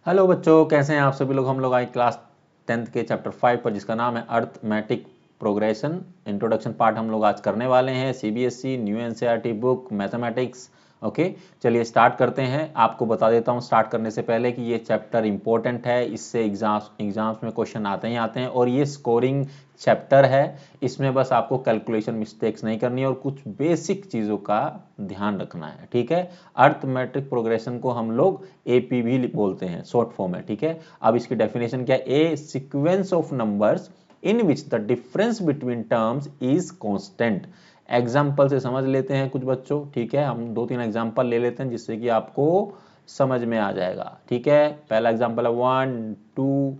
Hello बच्चों, कैसे हैं आप सभी लोग। हम लोग आए क्लास 10th के चैप्टर 5 पर, जिसका नाम है अर्थमेटिक प्रोग्रेशन। इंट्रोडक्शन पार्ट हम लोग आज करने वाले हैं। CBSE new NCERT book mathematics. Okay, चलिए स्टार्ट करते हैं। आपको बता देता हूँ स्टार्ट करने से पहले कि ये चैप्टर इंपॉर्टेंट है, इससे एग्जाम्स में क्वेश्चन आते ही आते हैं, और ये स्कोरिंग चैप्टर है। इसमें बस आपको कैलकुलेशन मिस्टेक्स नहीं करनी है और कुछ बेसिक चीज़ों का ध्यान रखना है, ठीक है। अर्थमेटिक प्रोग्रेशन को हम लोग एपी भी बोलते हैं, शॉर्ट फॉर्म है, ठीक है। अब इसकी डेफिनेशन क्या है? A sequence of numbers in which the difference between terms is constant. Example से समझ लेते हैं कुछ बच्चों, ठीक है। हम 2-3 एग्जाम्पल ले लेते हैं जिससे कि आपको समझ में आ जाएगा, ठीक है। पहला एग्जाम्पल है 1 2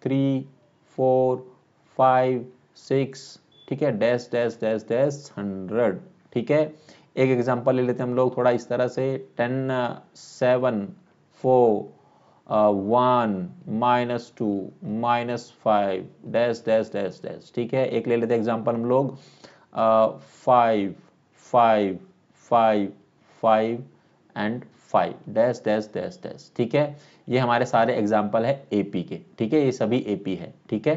3 4 5 6, ठीक है, डैश डैश डैश डैश 100, ठीक है। एक एग्जाम्पल ले लेते हैं हम लोग थोड़ा इस तरह से 10 7 4 1 -2 -5 डैश डैश डैश डैश, ठीक है। एक ले लेते हैं एग्जाम्पल हम लोग 5 5 5 5 and 5 dash dash dash dash, ठीक है। ये हमारे सारे एग्जाम्पल है एपी के, ठीक है। ये सभी एपी है, ठीक है।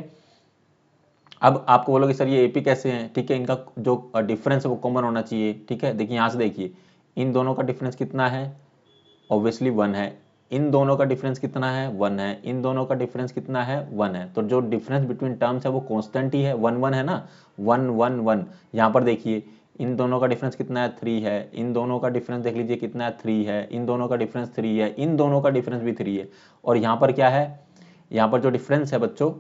अब आपको बोलोगे सर ये एपी कैसे हैं, ठीक है। इनका जो डिफरेंस है वो कॉमन होना चाहिए, ठीक है। देखिए यहाँ से देखिए, इन दोनों का डिफरेंस कितना है? ऑब्वियसली 1 है। इन दोनों का डिफरेंस कितना है? 1 है। इन दोनों का डिफरेंस कितना है? 1 है। तो जो डिफरेंस बिटवीन टर्म्स है वो कांस्टेंट ही है, 1 1 है ना, 1 1 1। यहाँ पर देखिए इन दोनों का डिफरेंस कितना है? 3 है। इन दोनों का डिफरेंस देख लीजिए कितना है? 3 है। इन दोनों का डिफरेंस 3 है। इन दोनों का डिफरेंस भी 3 है। और यहाँ पर क्या है? यहाँ पर जो डिफरेंस है बच्चों,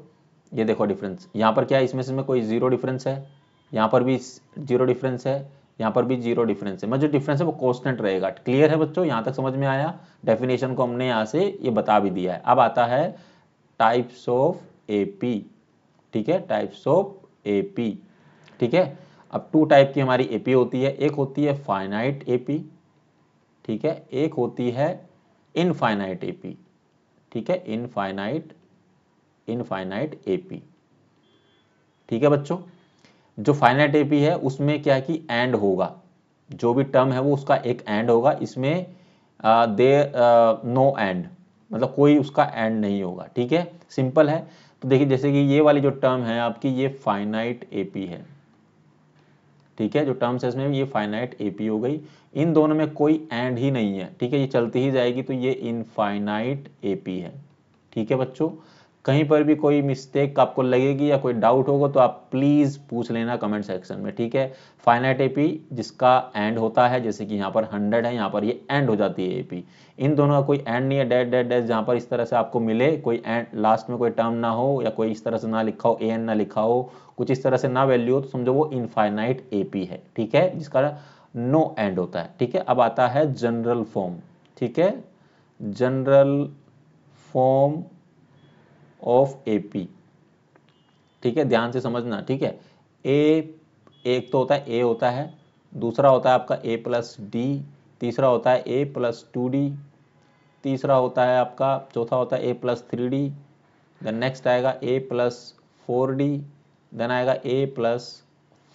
ये देखो डिफरेंस यहाँ पर क्या है, इसमें से कोई जीरो डिफरेंस है, यहाँ पर भी जीरो डिफरेंस है, यहाँ पर भी जीरो डिफरेंस है। मतलब जो डिफरेंस है वो कांस्टेंट रहेगा। क्लियर है बच्चों? यहाँ तक समझ में आया? डेफिनेशन को हमने यहाँ से ये बता भी दिया है। अब आता है टाइप्स ऑफ एपी, ठीक है, टाइप्स ऑफ एपी, ठीक है। अब 2 टाइप की हमारी एपी होती है। एक होती है फाइनाइट एपी, ठीक है। एक होती है इनफाइनाइट एपी, ठीक है, इनफाइनाइट एपी, ठीक है बच्चों। जो फाइनाइट एपी है उसमें क्या है कि एंड होगा, जो भी टर्म है वो उसका एक एंड होगा। इसमें दे नो एंड, मतलब कोई उसका एंड नहीं होगा, ठीक है। सिंपल है। तो देखिए जैसे कि ये वाली जो टर्म है आपकी, ये फाइनाइट एपी है, ठीक है। जो टर्म्स है इसमें ये फाइनाइट एपी हो गई। इन दोनों में कोई एंड ही नहीं है, ठीक है, ये चलती ही जाएगी, तो ये इनफाइनाइट एपी है, ठीक है बच्चों। कहीं पर भी कोई मिस्टेक आपको लगेगी या कोई डाउट होगा तो आप प्लीज़ पूछ लेना कमेंट सेक्शन में, ठीक है। फाइनाइट एपी जिसका एंड होता है, जैसे कि यहाँ पर 100 है, यहाँ पर ये एंड हो जाती है एपी। इन दोनों का कोई एंड नहीं है, डैश डैश डैश, जहाँ पर इस तरह से आपको मिले, कोई एंड लास्ट में कोई टर्म ना हो, या कोई इस तरह से ना लिखा हो, एन ना लिखा हो, कुछ इस तरह से ना वैल्यू हो, तो समझो वो इनफाइनाइट एपी है, ठीक है, जिसका नो एंड होता है, ठीक है। अब आता है जनरल फॉर्म, ठीक है, जनरल फॉर्म ऑफ एपी, ठीक है, ध्यान से समझना, ठीक है। ए एक तो होता है ए होता है, दूसरा होता है आपका ए प्लस डी, तीसरा होता है ए प्लस 2d, तीसरा होता है आपका, चौथा होता है ए प्लस 3d, देन नेक्स्ट आएगा ए प्लस 4d, देन आएगा a plus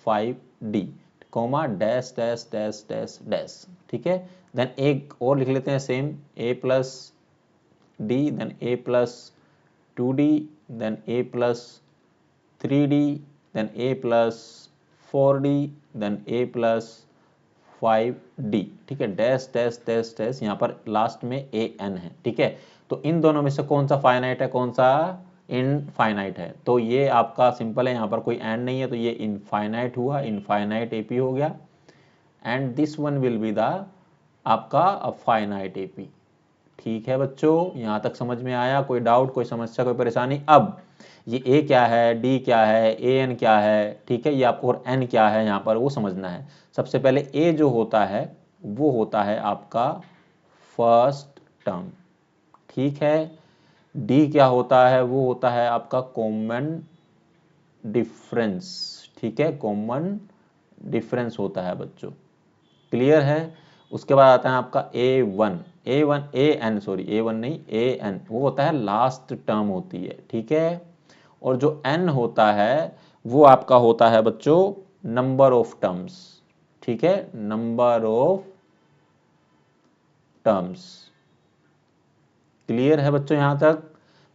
5d, comma dash dash dash dash dash, ठीक है। देन एक और लिख लेते हैं same, a plus D, then a plus 2d, then a plus 3d, then a plus 4d, then a plus 5d, ठीक है, डैश डैश डैश डैश, यहाँ पर लास्ट में ए एन है, ठीक है। तो इन दोनों में से कौन सा फाइनाइट है, कौन सा इनफाइनाइट है? तो ये आपका सिंपल है, यहाँ पर कोई एंड नहीं है, तो ये इनफाइनाइट हुआ, इनफाइनाइट एपी हो गया। And this one will be the आपका फाइनाइट एपी, ठीक है बच्चों। यहाँ तक समझ में आया? कोई डाउट, कोई समस्या, कोई परेशानी? अब ये ए क्या है, डी क्या है, ए एन क्या है, ठीक है, ये आपको, और एन क्या है यहाँ पर वो समझना है। सबसे पहले ए जो होता है वो होता है आपका फर्स्ट टर्म, ठीक है। डी क्या होता है? वो होता है आपका कॉमन डिफरेंस, ठीक है, कॉमन डिफरेंस होता है बच्चों, क्लियर है। उसके बाद आता है आपका A N, sorry A one नहीं, ए एन, वो होता है लास्ट टर्म होती है, ठीक है। और जो एन होता है वो आपका होता है बच्चों नंबर ऑफ टर्म्स, ठीक है, नंबर ऑफ टर्म्स, क्लियर है बच्चों? यहाँ तक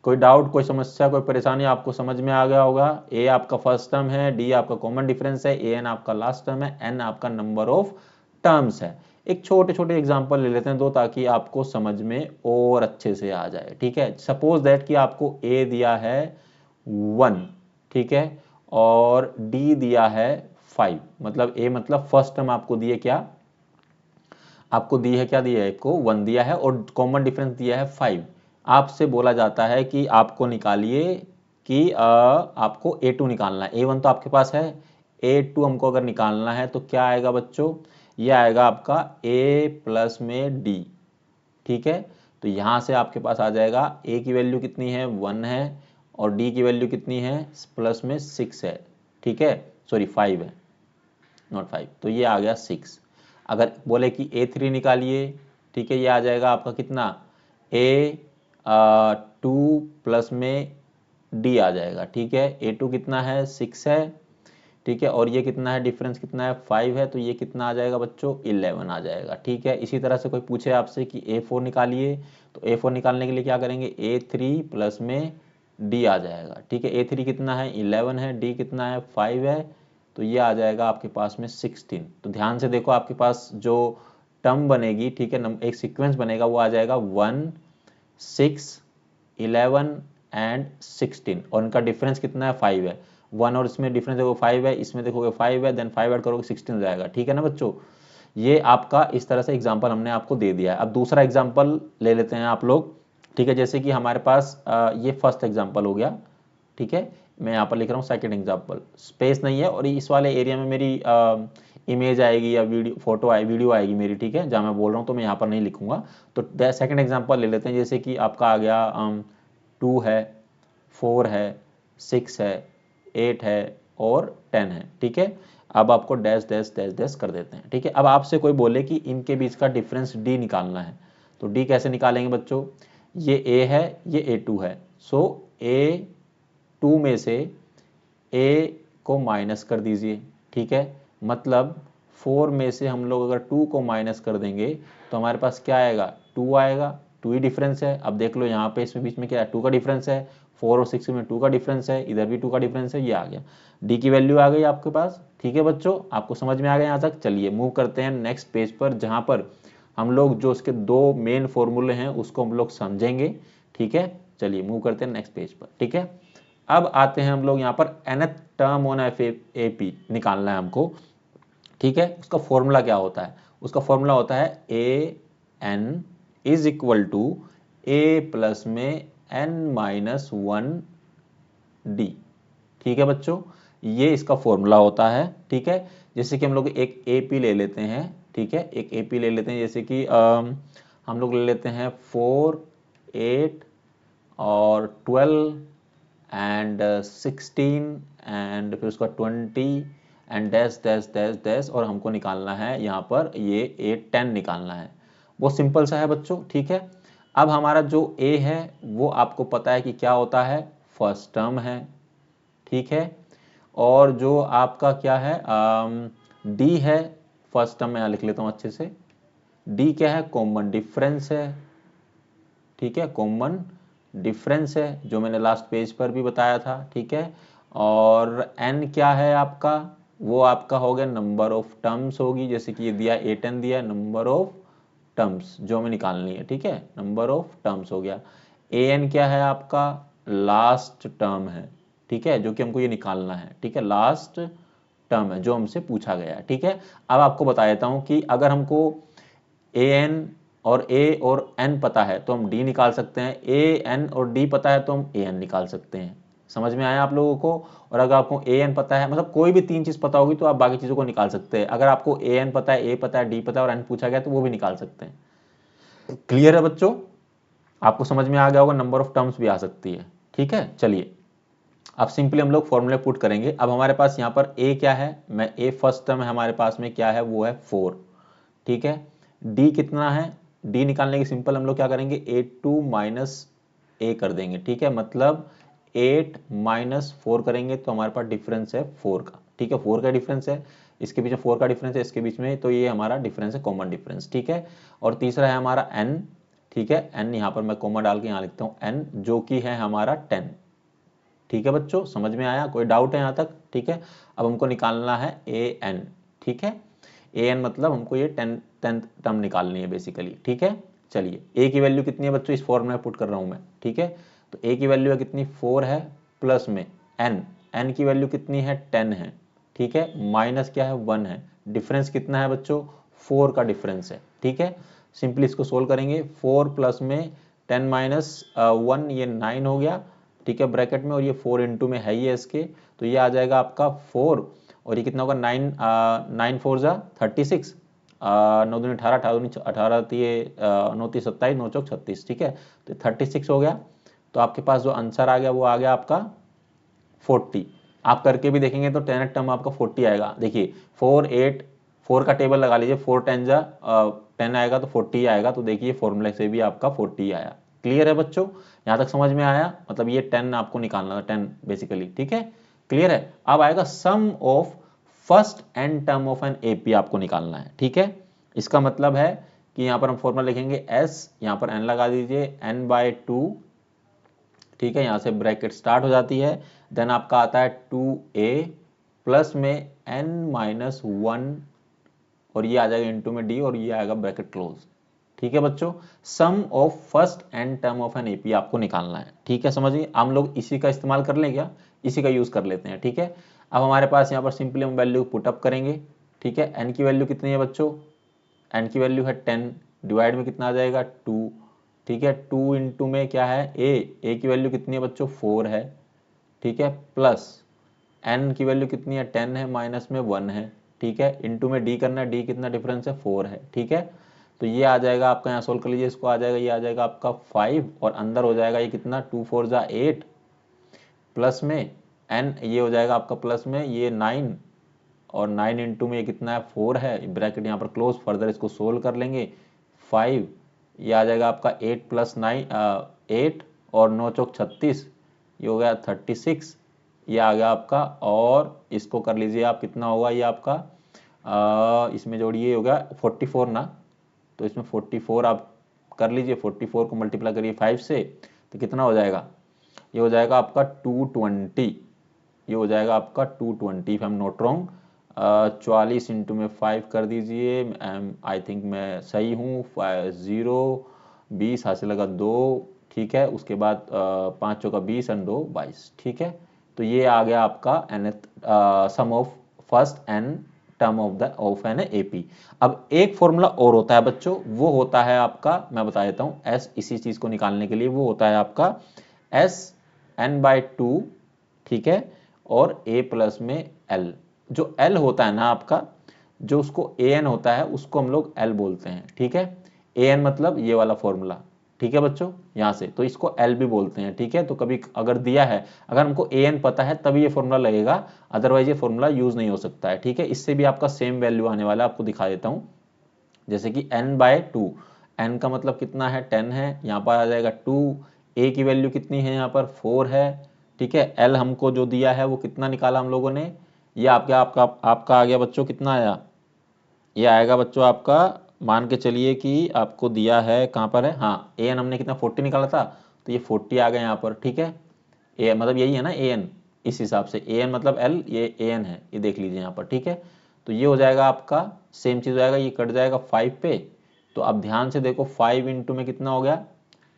कोई डाउट, कोई समस्या, कोई परेशानी आपको समझ में आ गया होगा। ए आपका फर्स्ट टर्म है, डी आपका कॉमन डिफरेंस है, ए एन आपका लास्ट टर्म है, एन आपका नंबर ऑफ टर्म्स है। एक छोटे छोटे एग्जांपल ले लेते हैं दो, ताकि आपको समझ में और अच्छे से आ जाए। ठीक है, सपोज दैट कि आपको ए दिया है 1, ठीक है, और डी दिया है 5। मतलब ए मतलब फर्स्ट टर्म आपको दिए क्या, आपको दी है क्या, दिया है आपको 1 दिया है और कॉमन डिफरेंस दिया है 5। आपसे बोला जाता है कि आपको निकालिए कि आपको A2 निकालना है। A1 तो आपके पास है, A2 हमको अगर निकालना है तो क्या आएगा बच्चों, ये आएगा आपका A प्लस में D। ठीक है, तो यहाँ से आपके पास आ जाएगा A की वैल्यू कितनी है, 1 है, और D की वैल्यू कितनी है, प्लस में 6 है। ठीक है, सॉरी 5 है, नॉट 5, तो ये आ गया 6। अगर बोले कि A3 निकालिए, ठीक है, ये आ जाएगा आपका कितना, A2 प्लस में D आ जाएगा। ठीक है, A2 कितना है, 6 है, ठीक है, और ये कितना है, डिफरेंस कितना है, 5 है, तो ये कितना आ जाएगा बच्चों, 11 आ जाएगा। ठीक है, इसी तरह से कोई पूछे आपसे कि A4 निकालिए, तो A4 निकालने के लिए क्या करेंगे, A3 प्लस में D आ जाएगा। ठीक है, A3 कितना है, 11 है, D कितना है, 5 है, तो ये आ जाएगा आपके पास में 16। तो ध्यान से देखो, आपके पास जो टर्म बनेगी, ठीक है, एक सीक्वेंस बनेगा, वो आ जाएगा 1, 6, 11 एंड 16, और इनका डिफरेंस कितना है, 5 है। 1 और इसमें डिफरेंस देखो 5 है, इसमें देखोगे 5 है, देन 5 ऐड करोगे 16 हो जाएगा। ठीक है ना बच्चों, ये आपका इस तरह से एग्जांपल हमने आपको दे दिया है। अब दूसरा एग्जांपल ले लेते हैं आप लोग। ठीक है, जैसे कि हमारे पास ये फर्स्ट एग्जांपल हो गया। ठीक है, मैं यहाँ पर लिख रहा हूँ सेकंड एग्जांपल, स्पेस नहीं है, और इस वाले एरिया में मेरी इमेज आएगी या वीडियो फोटो वीडियो आएगी मेरी। ठीक है, जहाँ मैं बोल रहा हूँ तो मैं यहाँ पर नहीं लिखूंगा। तो सेकंड एग्जांपल ले लेते हैं, जैसे कि आपका आ गया 2 है, 4 है, 6 है, 8 है और 10 है। ठीक है, अब आपको डैश डैश डैश डैश कर देते हैं। ठीक है, अब आपसे कोई बोले कि इनके बीच का डिफरेंस डी निकालना है, तो डी कैसे निकालेंगे बच्चों, ये ए है, ये A2 है, सो A2 में से A को माइनस कर दीजिए। ठीक है, मतलब 4 में से हम लोग अगर 2 को माइनस कर देंगे तो हमारे पास क्या आएगा, 2 आएगा। 2 ही डिफरेंस है। अब देख लो यहाँ पे इसमें बीच में क्या है, 2 का डिफरेंस है, 4 और 6 में 2 का डिफरेंस है, इधर भी 2 का डिफरेंस है, ये आ गया, डी की वैल्यू आ गई आपके पास। ठीक है बच्चों, आपको समझ में आ गया यहाँ तक? चलिए मूव करते हैं नेक्स्ट पेज पर, जहाँ पर हम लोग जो उसके दो मेन फॉर्मूले हैं उसको हम लोग समझेंगे। ठीक है, चलिए मूव करते हैं नेक्स्ट पेज पर। ठीक है, अब आते हैं हम लोग यहाँ पर nth टर्म ऑन FAP निकालना है हमको। ठीक है, उसका फॉर्मूला क्या होता है, उसका फॉर्मूला होता है AN is equal to A plus में N-1D। ठीक है बच्चों, ये इसका फॉर्मूला होता है। ठीक है, जैसे कि हम लोग एक AP ले लेते हैं। ठीक है, एक AP ले लेते हैं, जैसे कि हम लोग ले लेते हैं 4, 8 और 12 एंड 16 एंड फिर उसका 20 and dash dash dash dash, और हमको निकालना है यहाँ पर ये A10 निकालना है। वो सिंपल सा है बच्चों। ठीक है, अब हमारा जो A है वो आपको पता है कि क्या होता है, फर्स्ट टर्म है। ठीक है, और जो आपका क्या है D है, फर्स्ट टर्म में यहाँ लिख लेता हूँ अच्छे से, D क्या है, कॉमन डिफरेंस है। ठीक है, कॉमन डिफरेंस है, जो मैंने लास्ट पेज पर भी बताया था। ठीक है, और n क्या है आपका, वो आपका हो गया नंबर ऑफ टर्म्स होगी, जैसे कि ये दिया A10 दिया, नंबर ऑफ टर्म्स जो हमें निकालनी है। ठीक है, नंबर ऑफ टर्म्स हो गया। an क्या है आपका, लास्ट टर्म है। ठीक है, जो कि हमको ये निकालना है। ठीक है, लास्ट टर्म है जो हमसे पूछा गया है। ठीक है, अब आपको बता देता हूं कि अगर हमको an और a और n पता है तो हम d निकाल सकते हैं, a n और d पता है तो हम an निकाल सकते हैं। समझ में आया आप लोगों को? और अगर आपको an पता है, मतलब कोई भी तीन चीज पता होगी तो आप बाकी चीजों को निकाल सकते हैं। अगर आपको an पता है, a पता है, d पता है और n पूछा गया तो वो भी निकाल सकते हैं। क्लियर है बच्चों? आपको समझ में आ गया होगा, नंबर ऑफ टर्म्स भी आ सकती है। ठीक है, चलिए अब सिंपली हम लोग फॉर्मूले पुट करेंगे। अब हमारे पास यहाँ पर a क्या है, मैं a फर्स्ट टर्म है हमारे पास में, क्या है वो है 4। ठीक है, d कितना है, d निकालने की सिंपल हम लोग क्या करेंगे, A2 माइनस a कर देंगे। ठीक है, मतलब 8 माइनस 4 करेंगे तो हमारे पास डिफरेंस है 4 का। ठीक है, 4 का डिफरेंस है, इसके बीच में 4 का डिफरेंस है, इसके बीच में, तो ये हमारा डिफरेंस है, कॉमन डिफरेंस। ठीक है, और तीसरा है हमारा n। ठीक है। n यहाँ पर मैं कोमा डाल के यहाँ लिखता हूँ n, जो कि है हमारा 10। ठीक है बच्चों, समझ में आया? कोई डाउट है यहाँ तक? ठीक है। अब हमको निकालना है an। ठीक है, an मतलब हमको ये 10th टर्म निकालनी है बेसिकली। ठीक है, चलिए a की वैल्यू कितनी है बच्चों, इस फॉर्म में पुट कर रहा हूँ मैं। ठीक है, तो a की वैल्यू है कितनी, 4 है, प्लस में n की वैल्यू कितनी है, 10 है। ठीक है, माइनस क्या है, 1 है। डिफरेंस कितना है बच्चों, 4 का डिफरेंस है। ठीक है, सिंपली इसको सोल्व करेंगे, 4 प्लस में 10 माइनस 1, ये 9 हो गया। ठीक है, ब्रैकेट में, और ये 4 इंटू में है ही है इसके, तो ये आ जाएगा आपका 4, और ये कितना होगा, 9 4 जा 36, 9 दूनी 18, 18 ये 9 3 27, 9 चौक 36। ठीक है, तो 36 हो गया। तो आपके पास जो आंसर आ गया वो आ गया आपका 40। आप करके भी देखेंगे तो 10th टर्म आपका 40 आएगा। देखिए 4 8 4 का टेबल लगा लीजिए, 4 10 जा 10 आएगा तो 40 आएगा। तो देखिए फॉर्मूले से भी आपका 40 आया। क्लियर है बच्चों, यहाँ तक समझ में आया? मतलब ये 10 आपको निकालना था, 10 बेसिकली। ठीक है, क्लियर है? अब आएगा sum of first n term of an AP आपको निकालना है। ठीक है, इसका मतलब है कि यहाँ पर हम फॉर्मूला लिखेंगे s, यहाँ पर n लगा दीजिए, n/2। ठीक है, यहाँ से ब्रैकेट स्टार्ट हो जाती है, देन आपका आता है 2a प्लस में n-1, और ये आ जाएगा इनटू में d, और ये आएगा ब्रैकेट क्लोज। ठीक है बच्चों, sum of first and term of an AP आपको निकालना है। ठीक है, समझिए, हम लोग इसी का इस्तेमाल कर लें क्या, इसी का यूज कर लेते हैं। ठीक है, अब हमारे पास यहाँ पर सिंपली हम वैल्यू पुट अप करेंगे। ठीक है, n की वैल्यू कितनी है बच्चों, n की वैल्यू है 10, डिवाइड में कितना आ जाएगा 2। ठीक है, 2 इंटू में क्या है a की वैल्यू कितनी है बच्चों, 4 है। ठीक है, प्लस n की वैल्यू कितनी है, 10 है, माइनस में 1 है। ठीक है, इंटू में d करना है, d कितना डिफरेंस है, 4 है। ठीक है, तो ये आ जाएगा आपका, यहाँ सोल्व कर लीजिए, इसको आ जाएगा, ये आ जाएगा आपका 5, और अंदर हो जाएगा ये कितना, 2 4 जा 8, प्लस में n, ये हो जाएगा आपका प्लस में ये 9, और 9 इंटू में ये कितना है, 4 है, ब्रैकेट यहाँ पर क्लोज। फर्दर इसको सोल्व कर लेंगे, 5, ये आ जाएगा आपका 8 प्लस 9 8, और 9 चौक 36, ये हो गया 36, ये आ गया आपका। और इसको कर लीजिए आप, कितना होगा ये आपका, इसमें जोड़िए, होगा 44 ना, तो इसमें 44 आप कर लीजिए, 44 को मल्टीप्लाई करिए 5 से, तो कितना हो जाएगा, ये हो जाएगा आपका 220, ये हो जाएगा आपका 220 if I am not wrong. 44 into में 5 कर दीजिए, आई थिंक मैं सही हूँ, 0 20 हासिल लगा 2। ठीक है, उसके बाद 5 चौका 20 एंड 2 22। ठीक है, तो ये आ गया आपका sum of first n term of an AP. अब एक फॉर्मूला और होता है बच्चों, वो होता है आपका, मैं बता देता हूँ, एस, इसी चीज को निकालने के लिए वो होता है आपका एस n/2। ठीक है, और a प्लस में l। जो l होता है ना आपका, जो उसको an होता है उसको हम लोग l बोलते हैं। ठीक है, an मतलब ये वाला फॉर्मूला। ठीक है बच्चों, यहाँ से तो इसको l भी बोलते हैं। ठीक है, तो कभी अगर दिया है, अगर हमको an पता है तभी ये फॉर्मूला लगेगा, अदरवाइज ये फॉर्मूला यूज नहीं हो सकता है। ठीक है, इससे भी आपका सेम वैल्यू आने वाला है, आपको दिखा देता हूँ। जैसे कि n/2, n का मतलब कितना है, 10 है, यहाँ पर आ जाएगा 2, a की वैल्यू कितनी है, यहाँ पर 4 है। ठीक है, l हमको जो दिया है वो कितना निकाला हम लोगों ने, ये आपका आपका आपका आ गया बच्चों, कितना आया, ये आएगा बच्चों आपका, मान के चलिए कि आपको दिया है, कहाँ पर है, हाँ an हमने कितना 40 निकाला था, तो ये 40 आ गया यहाँ पर। ठीक है, a मतलब यही है ना an, इस हिसाब से an मतलब l, ये an है, ये देख लीजिए यहाँ पर। ठीक है, तो ये हो जाएगा आपका, सेम चीज हो जाएगा, ये कट जाएगा 5 पे। तो अब ध्यान से देखो, 5 इंटू में कितना हो गया,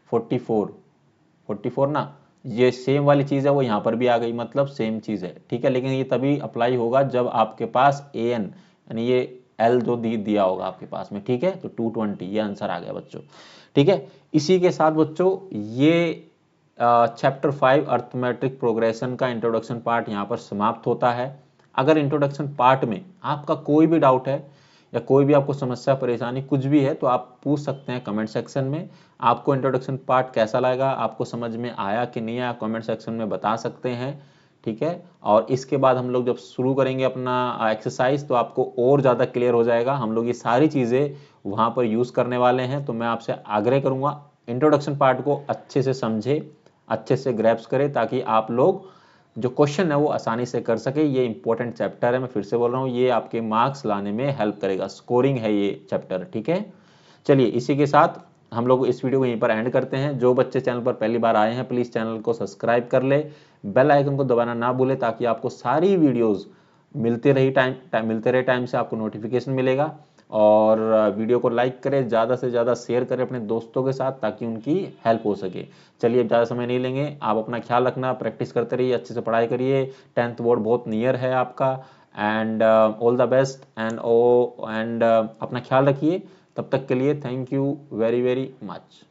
44 ना, ये सेम वाली चीज है वो यहाँ पर भी आ गई, मतलब सेम चीज है। ठीक है, लेकिन ये तभी अप्लाई होगा जब आपके पास an, यानी ये l जो दिया होगा आपके पास में। ठीक है, तो 220 ये आंसर आ गया बच्चों। ठीक है, इसी के साथ बच्चों ये चैप्टर 5 अर्थमेटिक प्रोग्रेशन का इंट्रोडक्शन पार्ट यहाँ पर समाप्त होता है। अगर इंट्रोडक्शन पार्ट में आपका कोई भी डाउट है, या कोई भी आपको समस्या परेशानी कुछ भी है, तो आप पूछ सकते हैं कमेंट सेक्शन में। आपको इंट्रोडक्शन पार्ट कैसा लगा, आपको समझ में आया कि नहीं आया, कमेंट सेक्शन में बता सकते हैं। ठीक है, और इसके बाद हम लोग जब शुरू करेंगे अपना एक्सरसाइज, तो आपको और ज़्यादा क्लियर हो जाएगा। हम लोग ये सारी चीज़ें वहाँ पर यूज़ करने वाले हैं, तो मैं आपसे आग्रह करूँगा इंट्रोडक्शन पार्ट को अच्छे से समझे, अच्छे से ग्रैप्स करें, ताकि आप लोग जो क्वेश्चन है वो आसानी से कर सके। ये इंपॉर्टेंट चैप्टर है, मैं फिर से बोल रहा हूँ, ये आपके मार्क्स लाने में हेल्प करेगा, स्कोरिंग है ये चैप्टर। ठीक है, चलिए इसी के साथ हम लोग इस वीडियो को यहीं पर एंड करते हैं। जो बच्चे चैनल पर पहली बार आए हैं प्लीज़ चैनल को सब्सक्राइब कर ले, बेल आइकन को दबाना ना भूले ताकि आपको सारी वीडियोस मिलते रहे टाइम से आपको नोटिफिकेशन मिलेगा। और वीडियो को लाइक करें, ज़्यादा से ज़्यादा शेयर करें अपने दोस्तों के साथ ताकि उनकी हेल्प हो सके। चलिए अब ज़्यादा समय नहीं लेंगे, आप अपना ख्याल रखना, प्रैक्टिस करते रहिए, अच्छे से पढ़ाई करिए, 10th बोर्ड बहुत नियर है आपका। And all the best and अपना ख्याल रखिए। तब तक के लिए thank you very very much.